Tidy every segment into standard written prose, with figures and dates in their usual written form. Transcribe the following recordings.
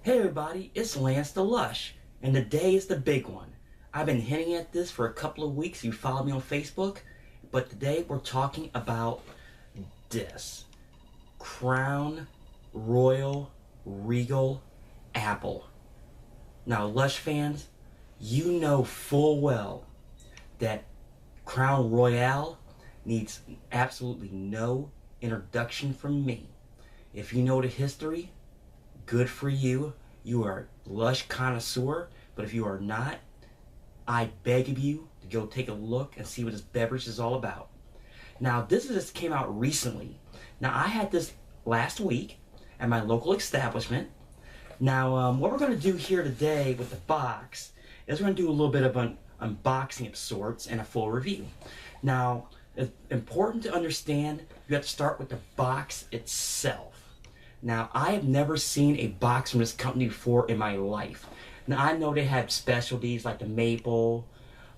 Hey everybody, it's Lance the Lush, and today is the big one. I've been hinting at this for a couple of weeks. You follow me on Facebook, but today we're talking about this Crown Royal Regal Apple. Now, Lush fans, you know full well that Crown Royale needs absolutely no introduction from me. If you know the history, good for you. You are a Lush connoisseur, but if you are not, I beg of you to go take a look and see what this beverage is all about. Now, this just came out recently. Now, I had this last week at my local establishment. Now, what we're going to do here today with the box is we're going to do a little bit of an unboxing of sorts and a full review. Now, it's important to understand you have to start with the box itself. Now, I have never seen a box from this company before in my life. Now, I know they have specialties like the maple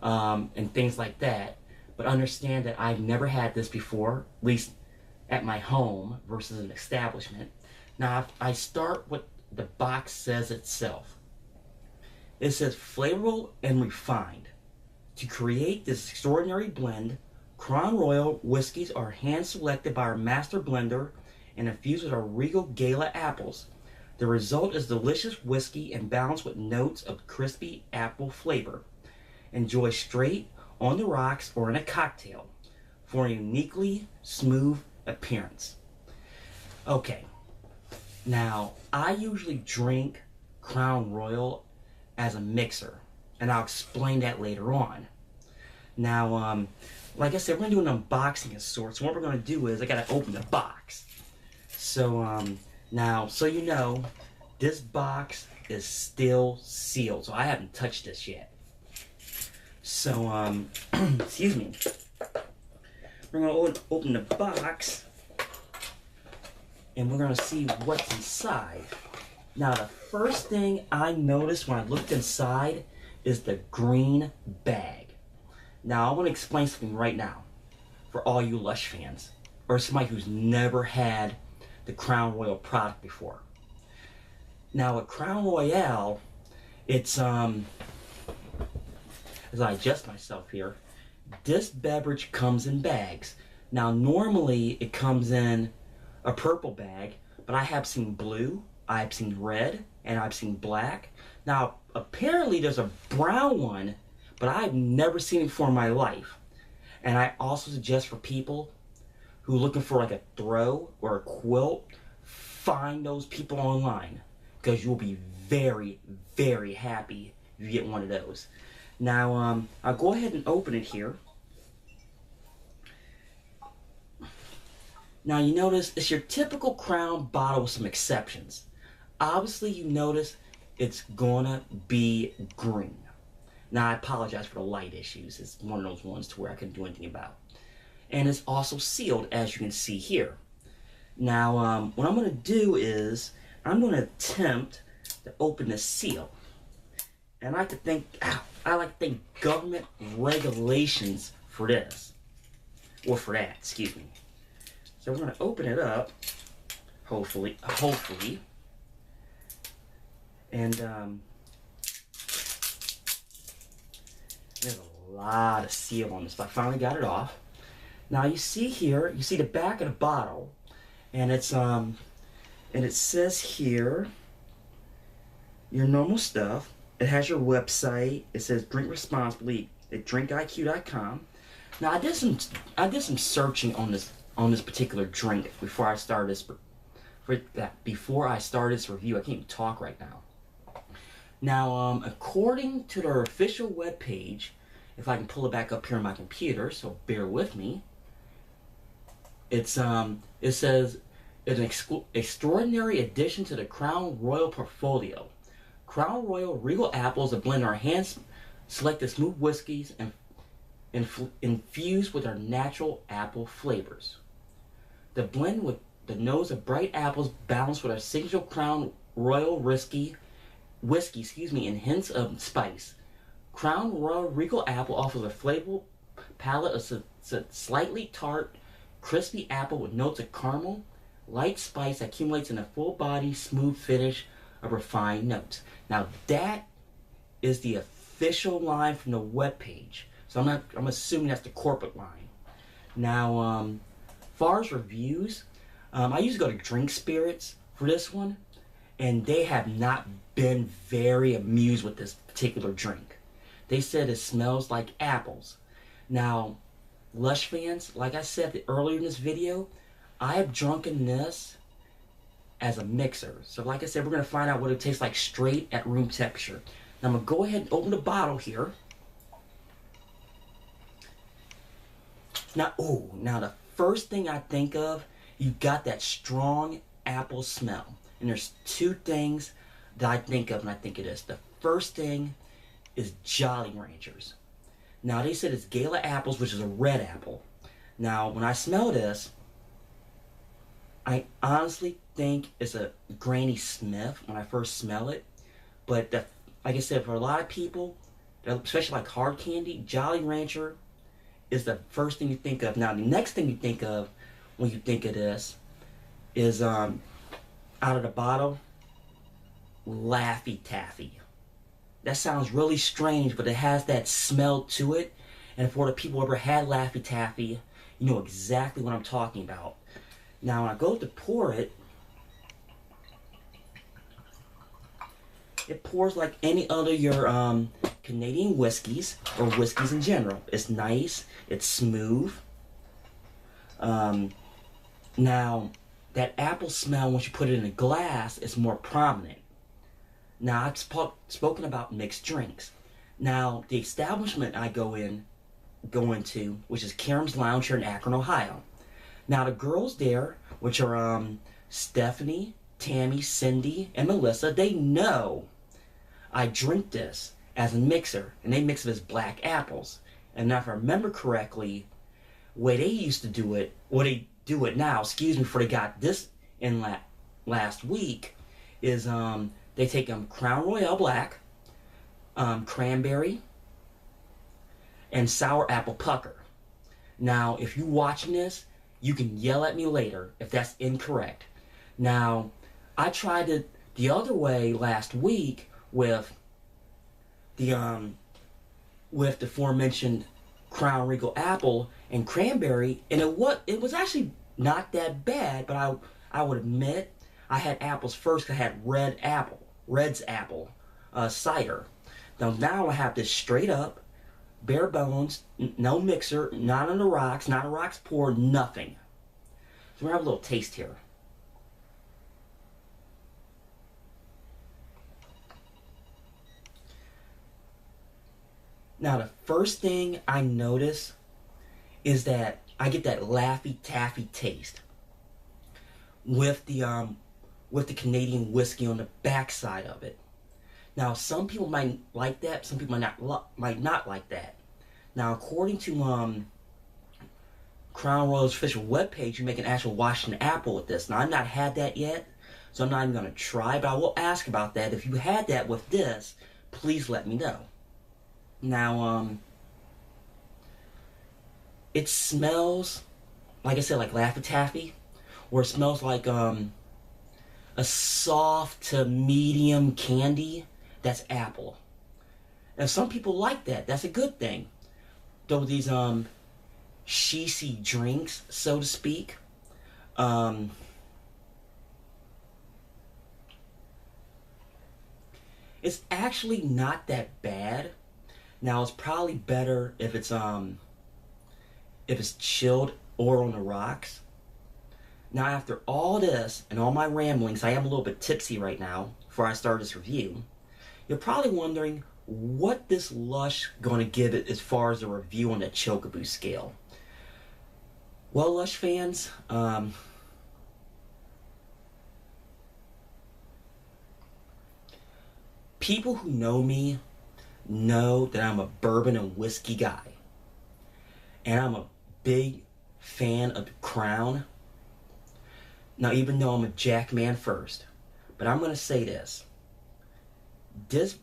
and things like that, but understand that I've never had this before, at least at my home versus an establishment. Now, I start with the box says itself. It says flavorful and refined. To create this extraordinary blend, Crown Royal whiskeys are hand selected by our master blender and infused with our Regal Gala apples. The result is delicious whiskey and balanced with notes of crispy apple flavor. Enjoy straight, on the rocks, or in a cocktail for a uniquely smooth appearance. Okay, now I usually drink Crown Royal as a mixer, and I'll explain that later on. Now, like I said, we're going to do an unboxing of sorts. So what we're going to do is I got to open the box. So, now, so you know, this box is still sealed, so I haven't touched this yet. So, excuse me. We're going to open the box, and we're going to see what's inside. Now, the first thing I noticed when I looked inside is the green bag. Now, I want to explain something right now for all you Lush fans, or somebody who's never had the Crown Royal product before. Now, at Crown Royale, it's, as I adjust myself here, this beverage comes in bags. Now, normally it comes in a purple bag, but I have seen blue, I've seen red, and I've seen black. Now, apparently there's a brown one, but I've never seen it before in my life. And I also suggest for people who are looking for like a throw or a quilt, find those people online, because you'll be very, very happy if you get one of those. Now, I'll go ahead and open it here. Now, you notice it's your typical Crown bottle with some exceptions. Obviously, you notice it's gonna be green. Now, I apologize for the light issues. It's one of those ones to where I couldn't do anything about. And it's also sealed, as you can see here. Now, what I'm going to do is I'm going to attempt to open the seal. And I like to think government regulations for this, or for that, excuse me. So we're going to open it up, hopefully, and there's a lot of seal on this, but I finally got it off. Now you see here, you see the back of the bottle, and it's and it says here your normal stuff. It has your website. It says drink responsibly at drinkiq.com. Now I did some searching on this particular drink before I started this review. I can't even talk right now. Now, according to their official webpage, if I can pull it back up here on my computer, so bear with me. It says it's an extraordinary addition to the Crown Royal portfolio. Crown Royal Regal apples that blend our hand selected smooth whiskeys and infused with our natural apple flavors. The blend with the nose of bright apples balanced with our signature Crown Royal whiskey, and hints of spice. Crown Royal Regal apple offers a flavorful palate of slightly tart, crispy apple with notes of caramel, light spice that accumulates in a full body, smooth finish of refined notes. Now that is the official line from the webpage. So I'm assuming that's the corporate line. Now, as far as reviews, I usually go to Drink Spirits for this one, and they have not been very amused with this particular drink. They said it smells like apples. Now, Lush fans, like I said earlier in this video, I have drunken this as a mixer. So like I said, we're going to find out what it tastes like straight at room temperature. Now I'm going to go ahead and open the bottle here. Now the first thing I think of, you got that strong apple smell. And there's two things that I think of when I think of this. The first thing is Jolly Ranchers. Now they said it's Gala apples, which is a red apple. Now when I smell this, I honestly think it's a Granny Smith when I first smell it. But like I said, for a lot of people, especially like hard candy, Jolly Rancher is the first thing you think of. Now the next thing you think of when you think of this is out of the bottle, Laffy Taffy. That sounds really strange, but it has that smell to it. And for the people who ever had Laffy Taffy, you know exactly what I'm talking about. Now when I go to pour it, it pours like any other your Canadian whiskeys or whiskeys in general. It's nice, it's smooth. Now that apple smell, once you put it in a glass, is more prominent. Now I've spoken about mixed drinks. Now the establishment I go into, which is Karam's Lounge here in Akron, Ohio. Now the girls there, which are Stephanie, Tammy, Cindy, and Melissa, they know I drink this as a mixer, and they mix it as black apples. And now if I remember correctly, the way they used to do it, or they do it now, excuse me, before they got this in last week, is they take Crown Royale Black, cranberry, and sour apple pucker. Now, if you're watching this, you can yell at me later if that's incorrect. Now, I tried it the other way last week with the aforementioned Crown Regal apple and cranberry, and it was actually not that bad, but I would admit I had apples first because I had Red's apple cider. Now I have this straight up, bare bones, no mixer, not on the rocks, not a rocks pour, nothing. So we're gonna have a little taste here. Now the first thing I notice is that I get that Laffy Taffy taste with the Canadian whiskey on the backside of it. Now some people might like that, some people might not like that. Now according to Crown Royal's official webpage, you make an actual Washington apple with this. Now I've not had that yet, so I'm not even going to try, but I will ask about that. If you had that with this, please let me know. Now, it smells, like I said, like Laffy Taffy, or it smells like a soft to medium candy that's apple. And some people like that. That's a good thing. Though these cheesy drinks, so to speak, it's actually not that bad. Now it's probably better if it's chilled or on the rocks. Now after all this and all my ramblings, I am a little bit tipsy right now before I start this review. You're probably wondering what this Lush going to give it as far as a review on the Chocoboo scale. Well, Lush fans, people who know me know that I'm a bourbon and whiskey guy. And I'm a big fan of the Crown. Now, even though I'm a Jack man first, but I'm going to say this. This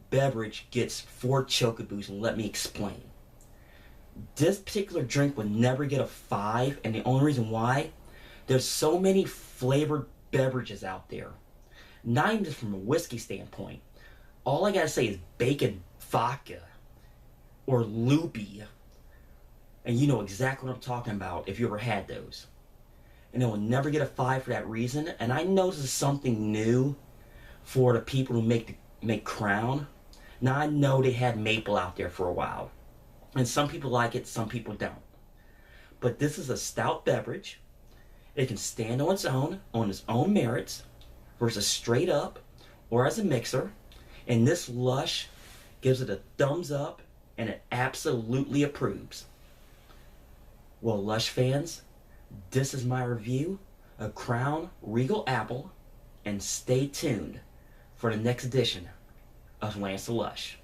beverage gets 4 Chocoboos, and let me explain. This particular drink would never get a 5, and the only reason why, there's so many flavored beverages out there. Not even just from a whiskey standpoint. All I gotta say is bacon vodka or loopy, and you know exactly what I'm talking about if you ever had those. And it will never get a 5 for that reason. And I know this is something new for the people who make Crown. Now I know they had maple out there for a while, and some people like it, some people don't. But this is a stout beverage. It can stand on its own merits, versus straight up or as a mixer. And this Lush gives it a thumbs up, and it absolutely approves. Well, Lush fans, this is my review of Crown Regal Apple, and stay tuned for the next edition of Lance the Lush.